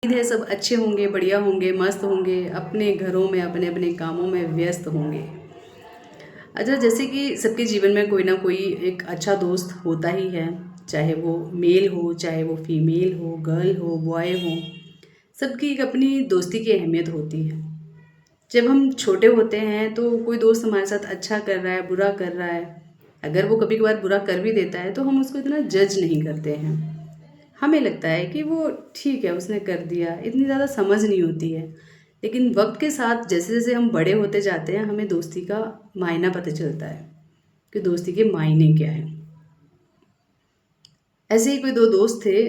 उम्मीद है सब अच्छे होंगे, बढ़िया होंगे, मस्त होंगे, अपने घरों में अपने अपने कामों में व्यस्त होंगे। अच्छा, जैसे कि सबके जीवन में कोई ना कोई एक अच्छा दोस्त होता ही है, चाहे वो मेल हो, चाहे वो फीमेल हो, गर्ल हो, बॉय हो। सबकी एक अपनी दोस्ती की अहमियत होती है। जब हम छोटे होते हैं तो कोई दोस्त हमारे साथ अच्छा कर रहा है, बुरा कर रहा है, अगर वो कभी कभार बुरा कर भी देता है तो हम उसको इतना जज नहीं करते हैं। हमें लगता है कि वो ठीक है, उसने कर दिया, इतनी ज़्यादा समझ नहीं होती है। लेकिन वक्त के साथ जैसे जैसे हम बड़े होते जाते हैं हमें दोस्ती का मायना पता चलता है कि दोस्ती के मायने क्या है। ऐसे ही कोई दो दोस्त थे,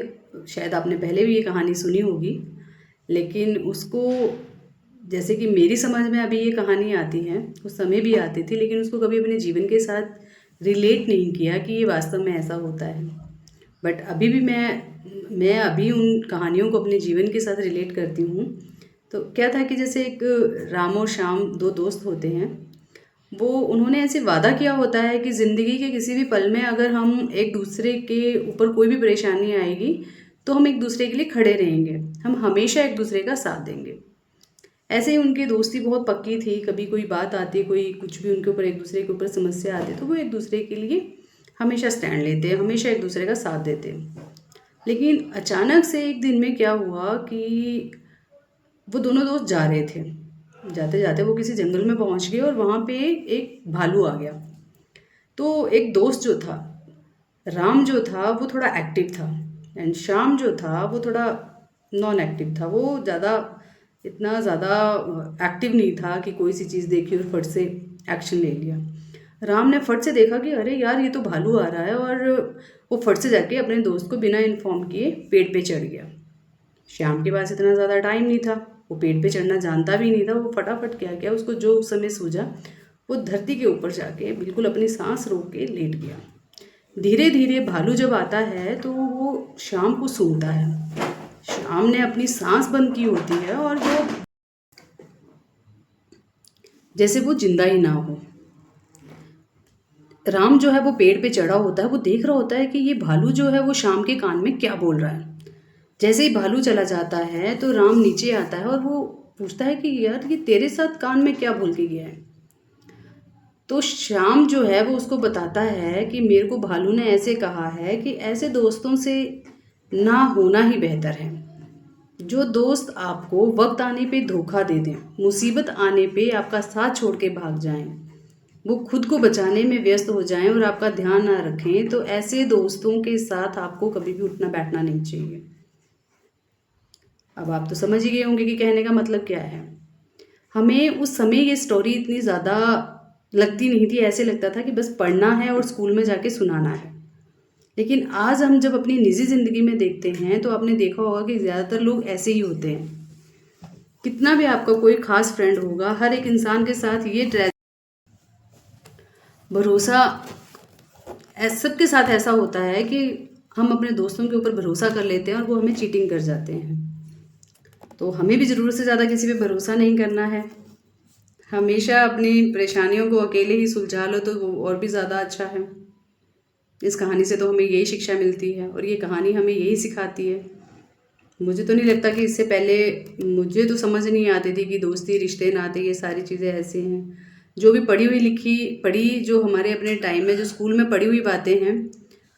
शायद आपने पहले भी ये कहानी सुनी होगी, लेकिन उसको जैसे कि मेरी समझ में अभी ये कहानी आती है, उस समय भी आती थी, लेकिन उसको कभी अपने जीवन के साथ रिलेट नहीं किया कि ये वास्तव में ऐसा होता है। बट अभी भी मैं अभी उन कहानियों को अपने जीवन के साथ रिलेट करती हूँ। तो क्या था कि जैसे एक राम और श्याम दो दोस्त होते हैं। वो उन्होंने ऐसे वादा किया होता है कि ज़िंदगी के किसी भी पल में अगर हम एक दूसरे के ऊपर कोई भी परेशानी आएगी तो हम एक दूसरे के लिए खड़े रहेंगे, हम हमेशा एक दूसरे का साथ देंगे। ऐसे ही उनकी दोस्ती बहुत पक्की थी, कभी कोई बात आती, कोई कुछ भी उनके ऊपर एक दूसरे के ऊपर समस्या आती तो वो एक दूसरे के लिए हमेशा स्टैंड लेते, हमेशा एक दूसरे का साथ देते। लेकिन अचानक से एक दिन में क्या हुआ कि वो दोनों दोस्त जा रहे थे, जाते जाते वो किसी जंगल में पहुंच गए और वहाँ पे एक भालू आ गया। तो एक दोस्त जो था, राम जो था वो थोड़ा एक्टिव था, एंड श्याम जो था वो थोड़ा नॉन एक्टिव था। वो इतना ज़्यादा एक्टिव नहीं था कि कोई सी चीज़ देखी और फट से एक्शन ले लिया। राम ने फट से देखा कि अरे यार ये तो भालू आ रहा है, और वो फट से जाके अपने दोस्त को बिना इन्फॉर्म किए पेड़ पे चढ़ गया। श्याम के पास इतना ज़्यादा टाइम नहीं था, वो पेड़ पे चढ़ना जानता भी नहीं था। वो फटाफट क्या किया, उसको जो उस समय सूझा, वो धरती के ऊपर जाके बिल्कुल अपनी सांस रोक के लेट गया। धीरे धीरे भालू जब आता है तो वो श्याम को सूंघता है। श्याम ने अपनी सांस बंद की होती है और वो जैसे वो जिंदा ही ना हो। राम जो है वो पेड़ पे चढ़ा होता है, वो देख रहा होता है कि ये भालू जो है वो श्याम के कान में क्या बोल रहा है। जैसे ही भालू चला जाता है तो राम नीचे आता है और वो पूछता है कि यार ये तेरे साथ कान में क्या बोल के गया है। तो श्याम जो है वो उसको बताता है कि मेरे को भालू ने ऐसे कहा है कि ऐसे दोस्तों से ना होना ही बेहतर है। जो दोस्त आपको वक्त आने पे धोखा दे दें, मुसीबत आने पे आपका साथ छोड़ के भाग जाएं, वो खुद को बचाने में व्यस्त हो जाएं और आपका ध्यान ना रखें, तो ऐसे दोस्तों के साथ आपको कभी भी उठना बैठना नहीं चाहिए। अब आप तो समझ ही गए होंगे कि कहने का मतलब क्या है। हमें उस समय ये स्टोरी इतनी ज़्यादा लगती नहीं थी, ऐसे लगता था कि बस पढ़ना है और स्कूल में जाके सुनाना है। लेकिन आज हम जब अपनी निजी ज़िंदगी में देखते हैं तो आपने देखा होगा कि ज़्यादातर लोग ऐसे ही होते हैं। कितना भी आपका कोई खास फ्रेंड होगा, हर एक इंसान के साथ ये भरोसा सबके साथ ऐसा होता है कि हम अपने दोस्तों के ऊपर भरोसा कर लेते हैं और वो हमें चीटिंग कर जाते हैं। तो हमें भी ज़रूरत से ज़्यादा किसी पे भरोसा नहीं करना है। हमेशा अपनी परेशानियों को अकेले ही सुलझा लो तो वो और भी ज़्यादा अच्छा है। इस कहानी से तो हमें यही शिक्षा मिलती है और ये कहानी हमें यही सिखाती है। मुझे तो नहीं लगता कि इससे पहले मुझे तो समझ नहीं आती थी कि दोस्ती, रिश्ते, नाते ये सारी चीज़ें ऐसी हैं। जो भी पढ़ी हुई लिखी पढ़ी जो हमारे अपने टाइम में जो स्कूल में पढ़ी हुई बातें हैं,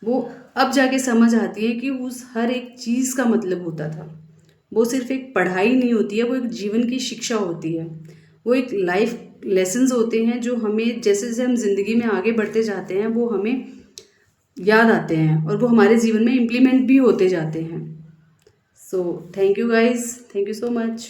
वो अब जाके समझ आती है कि उस हर एक चीज़ का मतलब होता था। वो सिर्फ एक पढ़ाई नहीं होती है, वो एक जीवन की शिक्षा होती है। वो एक लाइफ लेसन्स होते हैं जो हमें जैसे जैसे हम ज़िंदगी में आगे बढ़ते जाते हैं वो हमें याद आते हैं और वो हमारे जीवन में इम्प्लीमेंट भी होते जाते हैं। So thank you guys, thank you so much.